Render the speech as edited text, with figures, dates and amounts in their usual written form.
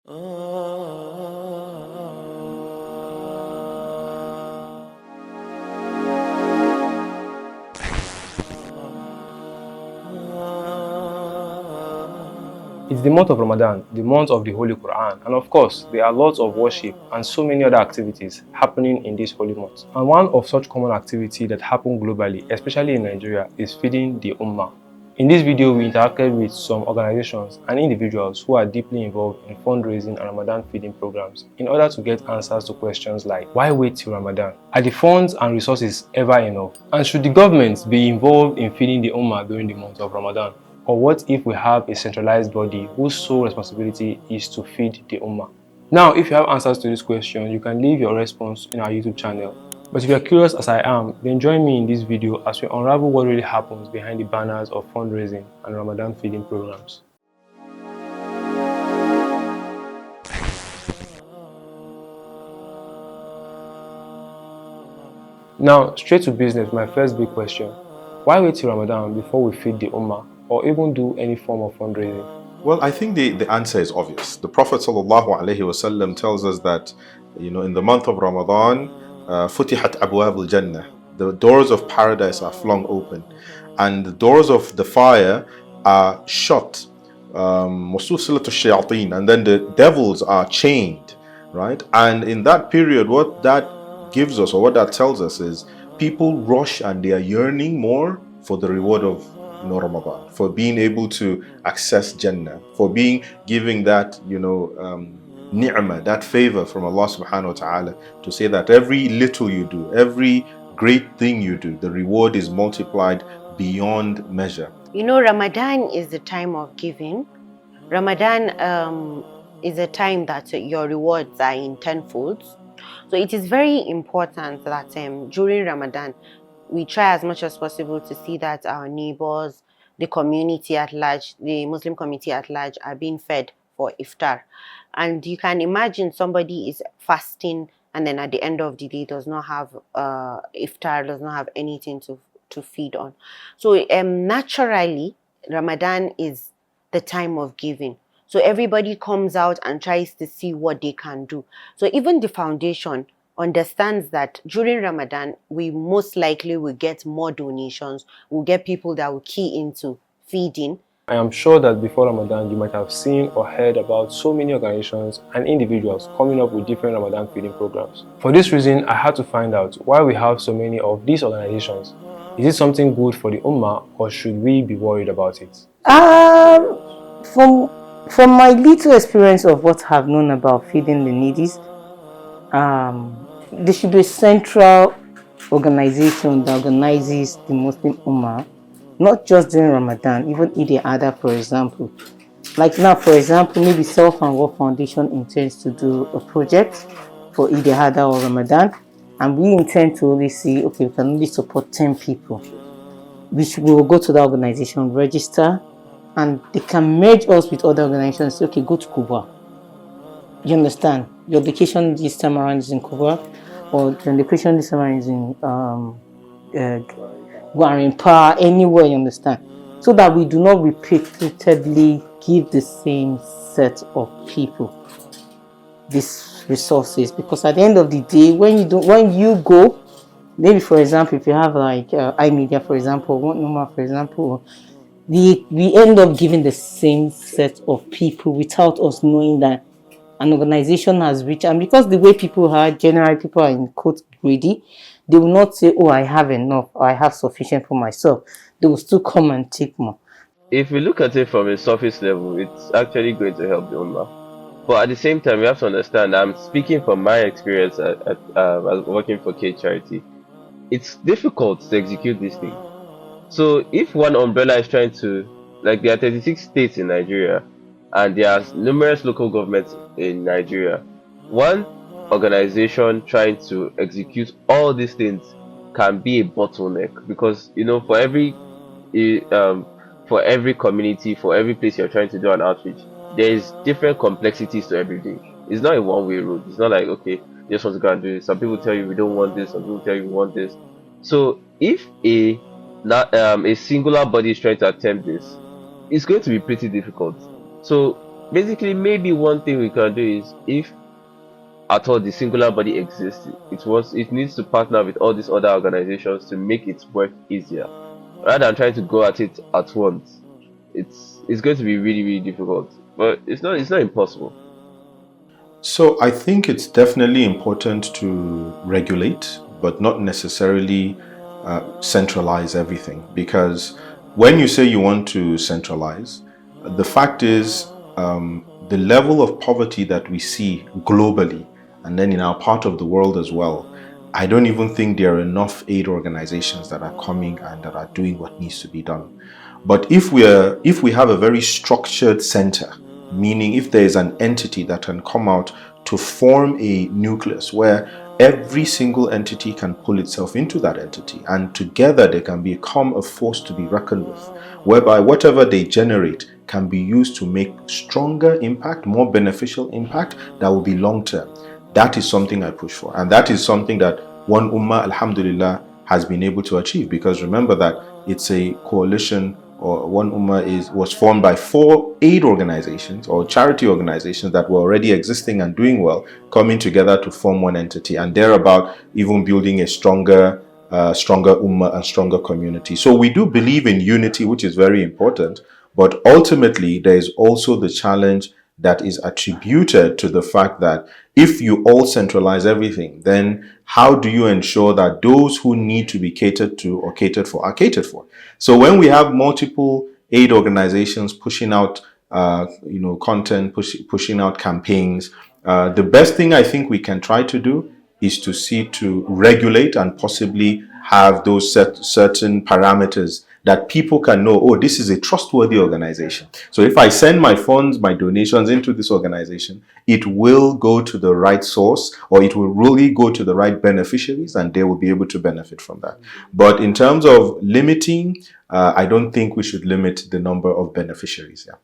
It's the month of Ramadan, the month of the Holy Quran, and of course, there are lots of worship and so many other activities happening in this holy month. And one of such common activity that happen globally, especially in Nigeria, is feeding the Ummah. In this video, we interacted with some organizations and individuals who are deeply involved in fundraising and Ramadan feeding programs in order to get answers to questions like, why wait till Ramadan? Are the funds and resources ever enough? And should the government be involved in feeding the Ummah during the month of Ramadan? Or what if we have a centralized body whose sole responsibility is to feed the Ummah? Now, if you have answers to this question, you can leave your response in our YouTube channel. But if you are curious as I am, then join me in this video as we unravel what really happens behind the banners of fundraising and Ramadan feeding programs. Now, straight to business, my first big question. Why wait till Ramadan before we feed the Ummah or even do any form of fundraising? Well, I think the answer is obvious. The Prophet ﷺ tells us that, in the month of Ramadan, futihat abwab al-jannah, the doors of paradise are flung open, and the doors of the fire are shut. And then the devils are chained, right? And in that period, what that gives us, or what that tells us, is people rush and they are yearning more for the reward of Ramadan, for being able to access Jannah, for giving that ni'mah, that favor from Allah subhanahu wa ta'ala, to say that every little you do, every great thing you do, the reward is multiplied beyond measure. Ramadan is the time of giving. Ramadan is a time that your rewards are in tenfold. So it is very important that during Ramadan, we try as much as possible to see that our neighbors, the community at large, the Muslim community at large, are being fed for iftar. And you can imagine somebody is fasting and then at the end of the day does not have iftar, does not have anything to feed on. So naturally, Ramadan is the time of giving. So everybody comes out and tries to see what they can do. So even the foundation understands that during Ramadan, we most likely will get more donations. We'll get people that will key into feeding. I am sure that before Ramadan, you might have seen or heard about so many organizations and individuals coming up with different Ramadan feeding programs. For this reason, I had to find out why we have so many of these organizations. Is it something good for the Ummah, or should we be worried about it? From my little experience of what I've known about feeding the needy, there should be a central organization that organizes the Muslim Ummah, not just during Ramadan, even Eid al-Adha, for example. Like now, for example, maybe Self and Work Foundation intends to do a project for Eid al-Adha or Ramadan, and we intend to only see, okay, we can only support 10 people. We will go to the organization, register, and they can merge us with other organizations. Say, okay, go to Cuba. You understand? Your location this time around is in Cuba, or your location this time around is in Guarimpa, anywhere, you understand? So that we do not repeatedly give the same set of people these resources. Because at the end of the day, when you go, maybe for example, if you have like iMedia, for example, Ummah, for example, we end up giving the same set of people without us knowing that an organization has reached. And because the way people are, generally people are in quote greedy, they will not say, oh, I have enough, or I have sufficient for myself. They will still come and take more. If we look at it from a surface level, it's actually going to help the Ummah. But at the same time, we have to understand, I'm speaking from my experience at working for K Charity. It's difficult to execute this thing. So if one umbrella is trying to, like, there are 36 states in Nigeria, and there are numerous local governments in Nigeria, one organization trying to execute all these things can be a bottleneck, because for every community, for every place you're trying to do an outreach, there is different complexities to everything. It's not a one-way road. It's not like, okay, you just want to go and do it. Some people tell you we don't want this, some people tell you we want this. So if a singular body is trying to attempt this, it's going to be pretty difficult. So basically, maybe one thing we can do is, if at all the singular body exists, it needs to partner with all these other organizations to make its work easier, rather than trying to go at it at once. It's going to be really, really difficult, but it's not impossible. So I think it's definitely important to regulate, but not necessarily centralize everything. Because when you say you want to centralize, the fact is the level of poverty that we see globally, and then in our part of the world as well, I don't even think there are enough aid organizations that are coming and that are doing what needs to be done. But if we have a very structured center, meaning if there is an entity that can come out to form a nucleus where every single entity can pull itself into that entity, and together they can become a force to be reckoned with, whereby whatever they generate can be used to make stronger impact, more beneficial impact that will be long term. That is something I push for, and that is something that One Ummah, alhamdulillah, has been able to achieve. Because remember that it's a coalition, or One Ummah was formed by 4 aid organizations or charity organizations that were already existing and doing well, coming together to form one entity, and thereabout even building a stronger Ummah and stronger community. So we do believe in unity, which is very important, but ultimately there is also the challenge that is attributed to the fact that if you all centralize everything, then how do you ensure that those who need to be catered to or catered for are catered for? So when we have multiple aid organizations pushing out content, pushing out campaigns, the best thing I think we can try to do is to see to regulate and possibly have those certain parameters that people can know, oh, this is a trustworthy organization. So if I send my funds, my donations into this organization, it will go to the right source, or it will really go to the right beneficiaries, and they will be able to benefit from that. But in terms of limiting, I don't think we should limit the number of beneficiaries. Yeah.